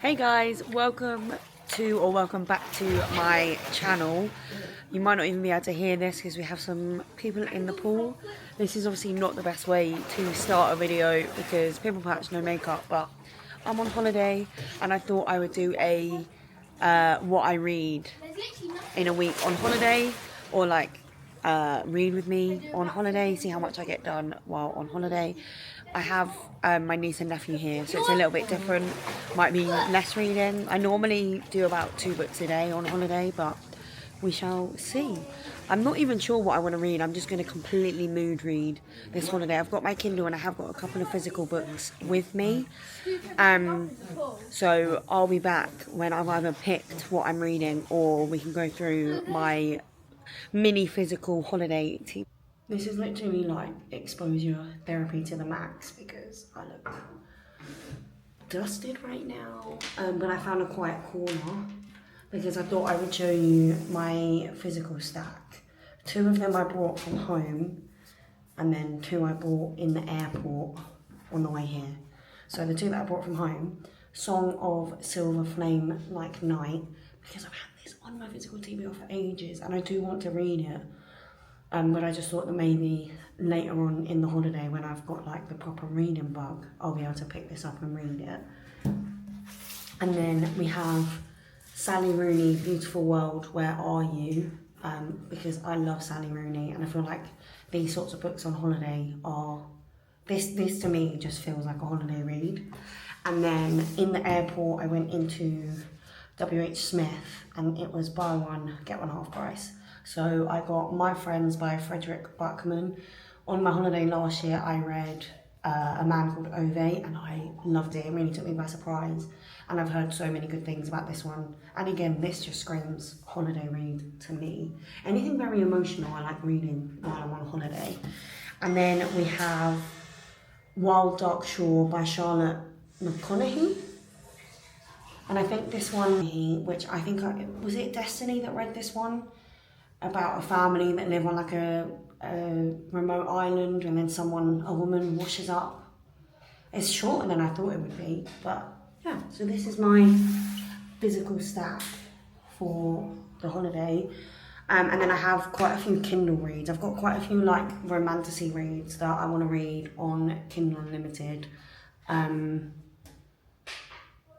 Hey guys, welcome back to my channel. You might not even be able to hear this because we have some people in the pool. This is obviously not the best way to start a video because pimple patch, no makeup, but I'm on holiday and I thought I would do a what I read in a week on holiday, or like read with me on holiday, see how much I get done while on holiday. I have my niece and nephew here, so it's a little bit different. Might be less reading. I normally do about 2 books a day on holiday, but we shall see. I'm not even sure what I want to read. I'm just going to completely mood read this holiday. I've got my Kindle and I have got a couple of physical books with me. So I'll be back when I've either picked what I'm reading or we can go through my mini physical holiday tea. This is literally like exposure therapy to the max because I look dusted right now. But I found a quiet corner because I thought I would show you my physical stack. 2 of them I brought from home and then 2 I bought in the airport on the way here. So the 2 that I brought from home, Song of Silver Flame Like Night, because I've had this on my physical TBR for ages and I do want to read it. But I just thought that maybe later on in the holiday when I've got like the proper reading bug, I'll be able to pick this up and read it. And then we have Sally Rooney, Beautiful World, Where Are You? Because I love Sally Rooney and I feel like these sorts of books on holiday are, this to me just feels like a holiday read. And then in the airport I went into W.H. Smith and it was buy one, get one half price. So I got My Friends by Frederick Buckman. On my holiday last year, I read A Man Called Ove and I loved it. It really took me by surprise. And I've heard so many good things about this one. And again, this just screams holiday read to me. Anything very emotional, I like reading while I'm on holiday. And then we have Wild Dark Shore by Charlotte McConaughey. And I think this one, which I think, was it Destiny that read this one? About a family that live on like a remote island and then a woman washes up. It's shorter than I thought it would be, but yeah. So this is my physical stack for the holiday. And then I have quite a few Kindle reads. I've got quite a few like romantasy reads that I want to read on Kindle Unlimited.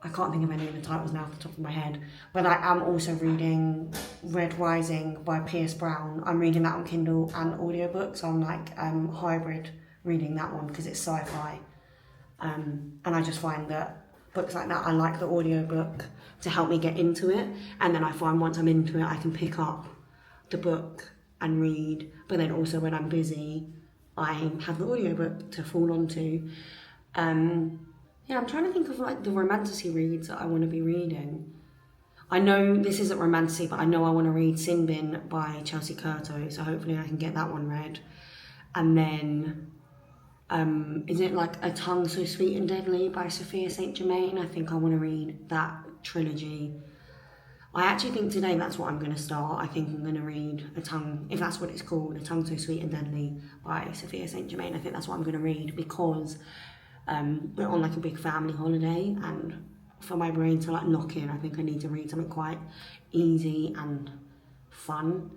I can't think of any of the titles now off the top of my head, but I am also reading Red Rising by Pierce Brown. I'm reading that on Kindle and audiobook, so I'm like hybrid reading that one because it's sci-fi. And I just find that books like that, I like the audiobook to help me get into it, and then I find once I'm into it, I can pick up the book and read, but then also when I'm busy, I have the audiobook to fall onto. Yeah, I'm trying to think of like the romantasy reads that I want to be reading. I know this isn't romantasy, but I know I want to read Sin Bin by Chelsie Curto, so hopefully I can get that one read. And then, is it like A Tongue So Sweet and Deadly by Sophia St. Germain? I think I want to read that trilogy. I actually think today that's what I'm going to start. I think I'm going to read A Tongue, if that's what it's called, A Tongue So Sweet and Deadly by Sophia St. Germain. I think that's what I'm going to read because we're on like a big family holiday, and for my brain to like lock in, I think I need to read something quite easy and fun.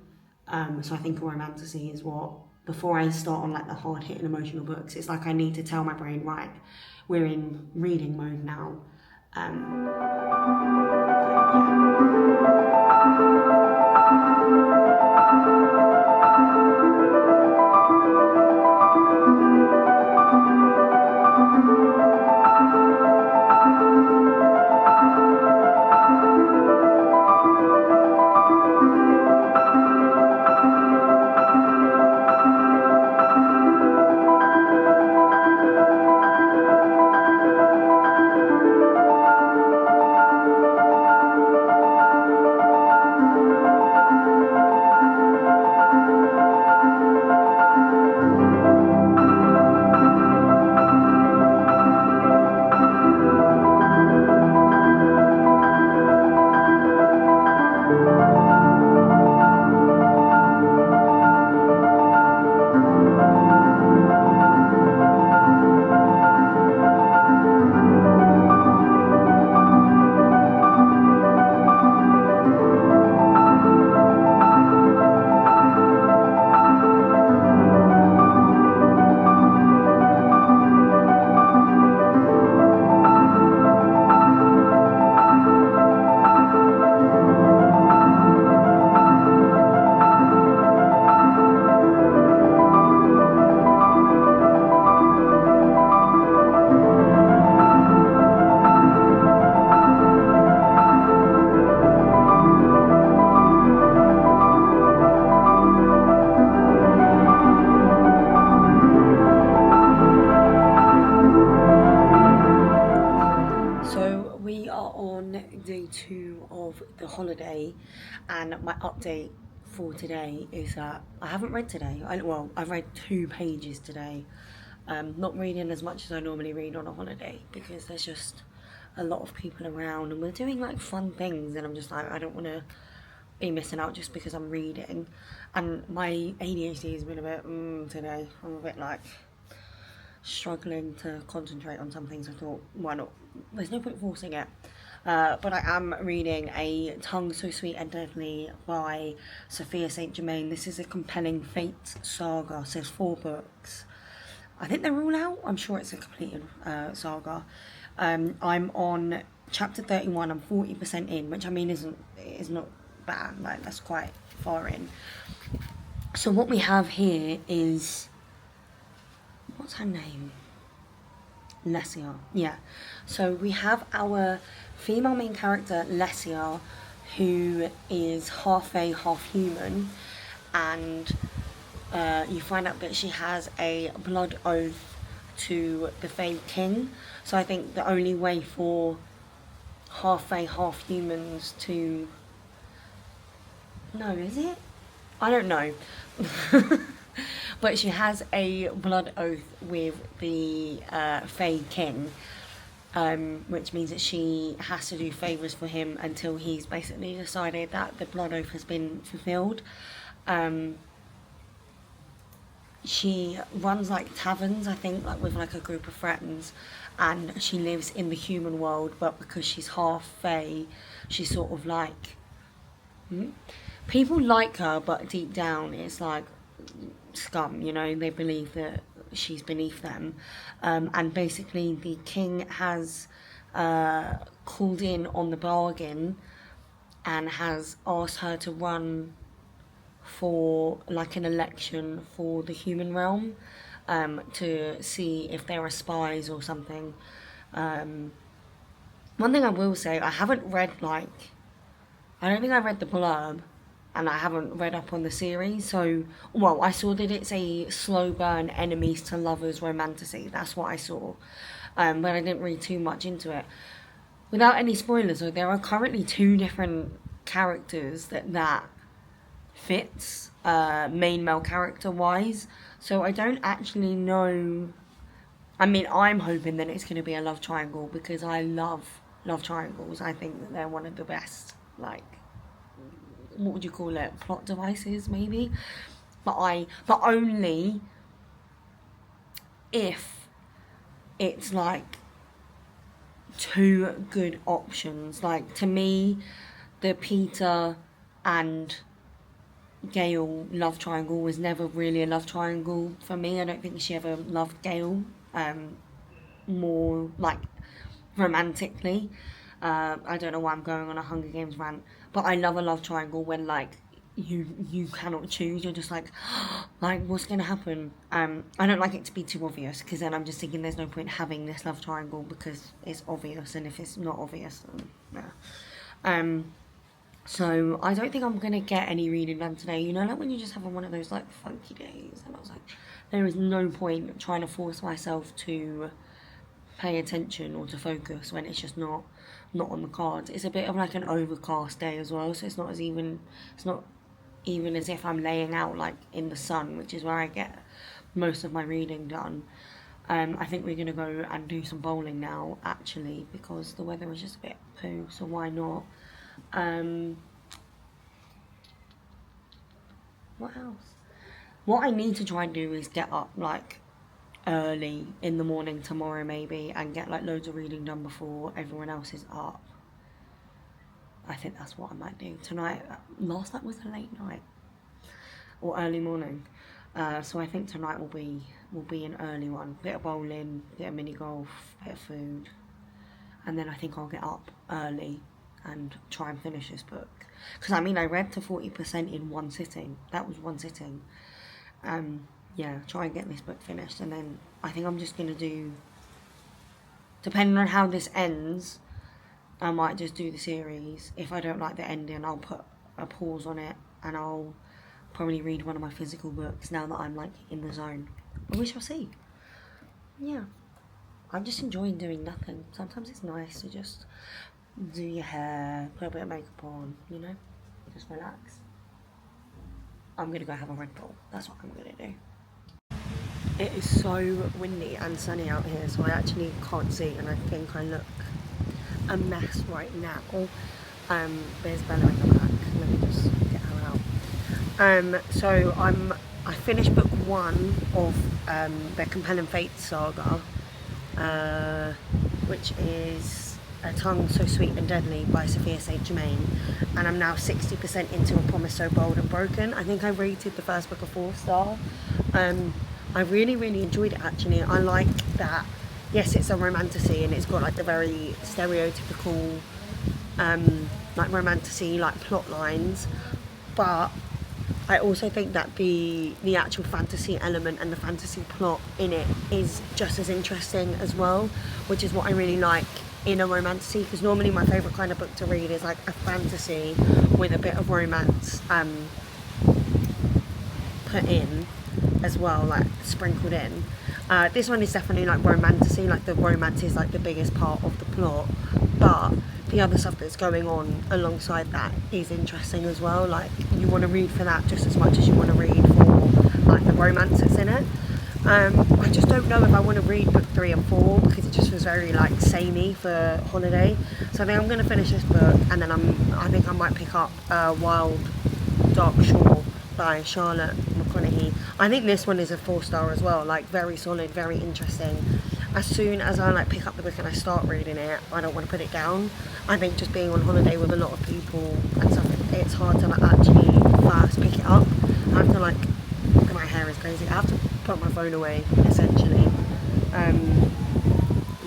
So I think a romantasy is what, before I start on like the hard hitting emotional books, it's like I need to tell my brain, right, we're in reading mode now. the holiday, and my update for today is that I haven't read today. I've read 2 pages today. Not reading as much as I normally read on a holiday because there's just a lot of people around and we're doing like fun things, and I'm just like, I don't want to be missing out just because I'm reading. And my ADHD has been a bit today. I'm a bit like struggling to concentrate on some things. I thought, why not? There's no point forcing it. But I am reading A Tongue So Sweet and Deadly by Sophia St. Germain. This is a compelling fate saga. So there's 4 books. I think they're all out. I'm sure it's a completed saga. I'm on chapter 31. I'm 40% in, which I mean is not bad. Like, that's quite far in. So what we have here is, what's her name? Lesia. Yeah. So we have our female main character, Lesia, who is half fey, half human, and you find out that she has a blood oath to the Fey King. So I think the only way for half fey, half humans to... No, is it? I don't know. But she has a blood oath with the Fey King, which means that she has to do favours for him until he's basically decided that the blood oath has been fulfilled. She runs like taverns, I think, like with like a group of friends, and she lives in the human world, but because she's half Fey, she's sort of like... People like her, but deep down it's like scum, you know, they believe that she's beneath them. And basically the king has called in on the bargain and has asked her to run for like an election for the human realm, to see if there are spies or something. One thing I will say, I haven't read I don't think I read the blurb, and I haven't read up on the series, so, well, I saw that it's a slow burn enemies to lovers romantasy. That's what I saw, but I didn't read too much into it. Without any spoilers, though, there are currently 2 different characters that fits, main male character wise, so I don't actually know. I mean, I'm hoping that it's going to be a love triangle, because I love love triangles. I think that they're one of the best, like, what would you call it, plot devices maybe, but only if it's like 2 good options. Like, to me, the Peter and Gale love triangle was never really a love triangle for me. I don't think she ever loved Gale more like romantically. I don't know why I'm going on a Hunger Games rant, but I love a love triangle when like you cannot choose. You're just like what's gonna happen? I don't like it to be too obvious, because then I'm just thinking there's no point having this love triangle because it's obvious, and if it's not obvious, then yeah. So I don't think I'm gonna get any reading done today. You know, like when you just have one of those like funky days, and I was like, there is no point trying to force myself to pay attention or to focus when it's just not on the cards. It's a bit of like an overcast day as well, so it's not even as if I'm laying out like in the sun, which is where I get most of my reading done. I think we're gonna go and do some bowling now, actually, because the weather is just a bit poo, so why not? What else? What I need to try and do is get up like early in the morning tomorrow maybe, and get like loads of reading done before everyone else is up. I think that's what I might do tonight. Last night was a late night or early morning, so I think tonight will be an early one. Bit of bowling, bit of mini golf, bit of food, and then I think I'll get up early and try and finish this book, because I mean I read to 40% in one sitting. That was one sitting. Yeah, try and get this book finished, and then I think I'm just gonna do, depending on how this ends, I might just do the series. If I don't like the ending, I'll put a pause on it, and I'll probably read one of my physical books now that I'm like in the zone. But we shall see. Yeah, I'm just enjoying doing nothing. Sometimes it's nice to just do your hair, put a bit of makeup on, you know, just relax. I'm gonna go have a Red Bull. That's what I'm gonna do. It is so windy and sunny out here, so I actually can't see, and I think I look a mess right now. There's Bella in the back. Let me just get her out. So I finished book 1 of the Compelling Fate saga, which is A Tongue So Sweet and Deadly by Sophia St. Germain, and I'm now 60% into A Promise So Bold and Broken. I think I rated the first book a 4-star. I really, really enjoyed it actually. I like that, yes, it's a romantasy and it's got like the very stereotypical like romantasy like plot lines, but I also think that the actual fantasy element and the fantasy plot in it is just as interesting as well, which is what I really like in a romantasy, because normally my favourite kind of book to read is like a fantasy with a bit of romance put in as well, like sprinkled in. This one is definitely like romantasy, like the romance is like the biggest part of the plot, but the other stuff that's going on alongside that is interesting as well. Like you want to read for that just as much as you want to read for like the romance that's in it. I just don't know if I want to read book 3 and 4 because it just was very like samey for holiday. So I think I'm going to finish this book, and then I think I might pick up Wild Dark Shore by Charlotte McConaughey. I think this one is a 4-star as well, like very solid, very interesting. As soon as I like pick up the book and I start reading it, I don't want to put it down. I think just being on holiday with a lot of people and stuff, it's hard to like actually first pick it up. I have to like, my hair is crazy, I have to put my phone away essentially. I'm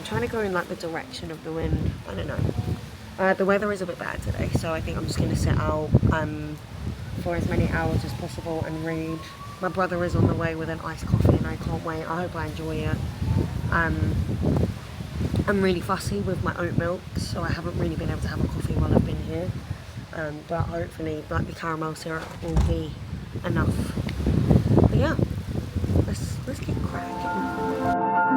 trying to go in like the direction of the wind, I don't know. The weather is a bit bad today, so I think I'm just going to sit out for as many hours as possible and read. My brother is on the way with an iced coffee and I can't wait. I hope I enjoy it. I'm really fussy with my oat milk, so I haven't really been able to have a coffee while I've been here, but hopefully like the caramel syrup will be enough. But yeah, let's get cracking.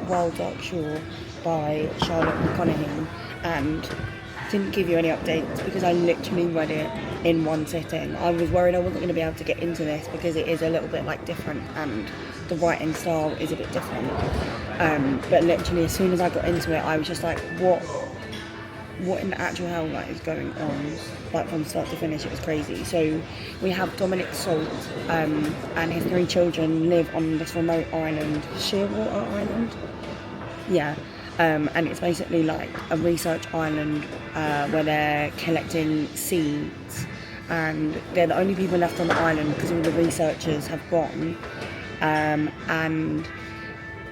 Wild Dark Shore by Charlotte McConaughey, and didn't give you any updates because I literally read it in one sitting. I was worried I wasn't going to be able to get into this because it is a little bit like different and the writing style is a bit different. But literally as soon as I got into it, I was just like, what in the actual hell like is going on? Like from start to finish, it was crazy. So we have Dominic Salt and his 3 children live on this remote island, Shearwater Island. Yeah, and it's basically like a research island where they're collecting seeds, and they're the only people left on the island because all the researchers have gone. And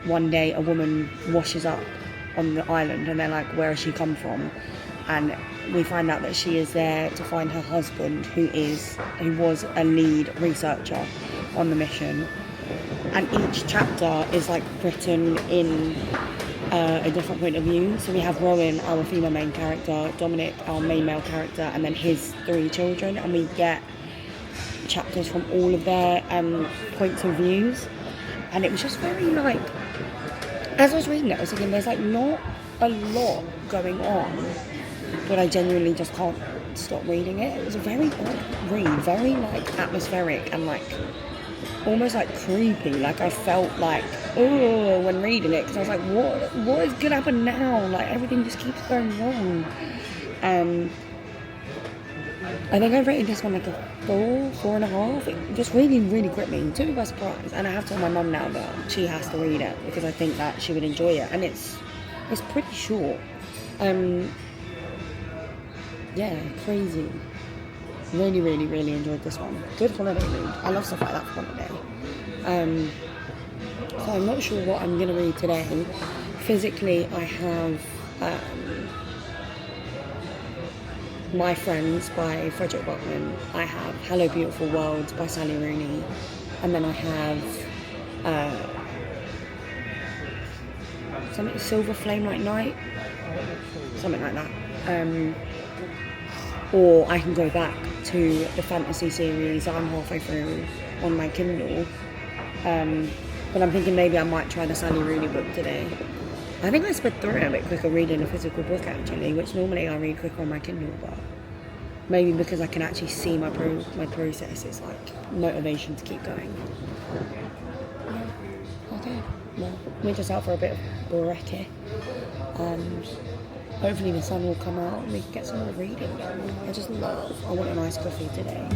one day a woman washes up on the island and they're like, where has she come from? And we find out that she is there to find her husband, who was a lead researcher on the mission. And each chapter is like written in a different point of view. So we have Rowan, our female main character, Dominic, our main male character, and then his 3 children, and we get chapters from all of their points of views. And it was just very like, as I was reading it, I was thinking there's like not a lot going on, but I genuinely just can't stop reading it. It was a very odd read, very like atmospheric and like almost like creepy. Like I felt like, oh, when reading it, because I was like, what is gonna happen now? Like everything just keeps going wrong. I think I've rated this one like a 4.5. It just really gripped me. Took me by surprise. And I have told my mum now that she has to read it because I think that she would enjoy it. And it's pretty short. Yeah, crazy. Really enjoyed this one. Good holiday read. I love stuff like that for holiday. So I'm not sure what I'm gonna read today. Physically, I have My Friends by Frederick Bachman. I have Hello Beautiful World by Sally Rooney. And then I have something Silver Flame Like Night. Something like that. Or I can go back to the fantasy series that I'm halfway through on my Kindle. But I'm thinking maybe I might try the Sally Rooney book today. I think I sped through it a bit quicker reading a physical book actually, which normally I read quicker on my Kindle, but maybe because I can actually see my process, it's like motivation to keep going. Yeah. Okay, well, we're just out for a bit of brekkie. Hopefully the sun will come out and we can get some more reading done. I want a nice coffee today.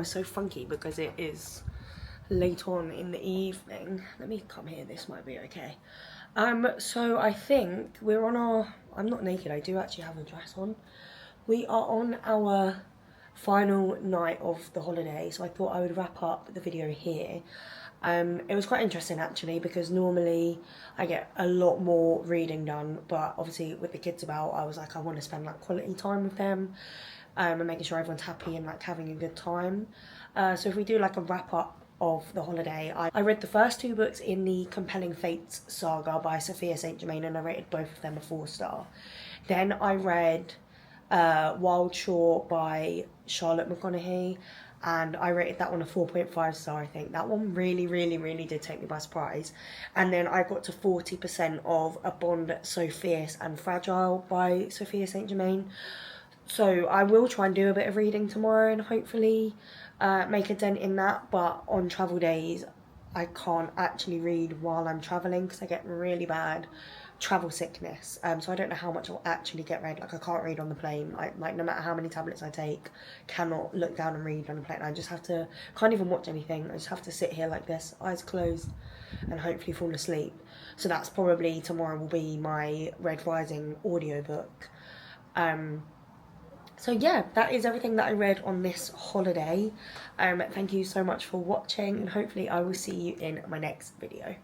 So funky because it is late on in the evening. Let me come here, this might be okay. So I think we're on our, I'm not naked, I do actually have a dress on. We are on our final night of the holiday, so I thought I would wrap up the video here. It was quite interesting actually, because normally I get a lot more reading done, but obviously with the kids about, I was like, I want to spend like quality time with them, and making sure everyone's happy and like having a good time. So if we do like a wrap up of the holiday, I read the first 2 books in the Compelling Fates saga by Sophia St. Germain, and I rated both of them a 4-star. Then I read Wild Shore by Charlotte McConaughey, and I rated that one a 4.5 star. I think that one really, really, really did take me by surprise. And then I got to 40% of A Bond So Fierce and Fragile by Sophia St. Germain. So I will try and do a bit of reading tomorrow and hopefully make a dent in that. But on travel days, I can't actually read while I'm travelling because I get really bad travel sickness. So I don't know how much I'll actually get read. Like I can't read on the plane. Like no matter how many tablets I take, cannot look down and read on the plane. I just have to, can't even watch anything. I just have to sit here like this, eyes closed, and hopefully fall asleep. So that's probably tomorrow will be my Red Rising audiobook. So yeah, that is everything that I read on this holiday. Thank you so much for watching, and hopefully I will see you in my next video.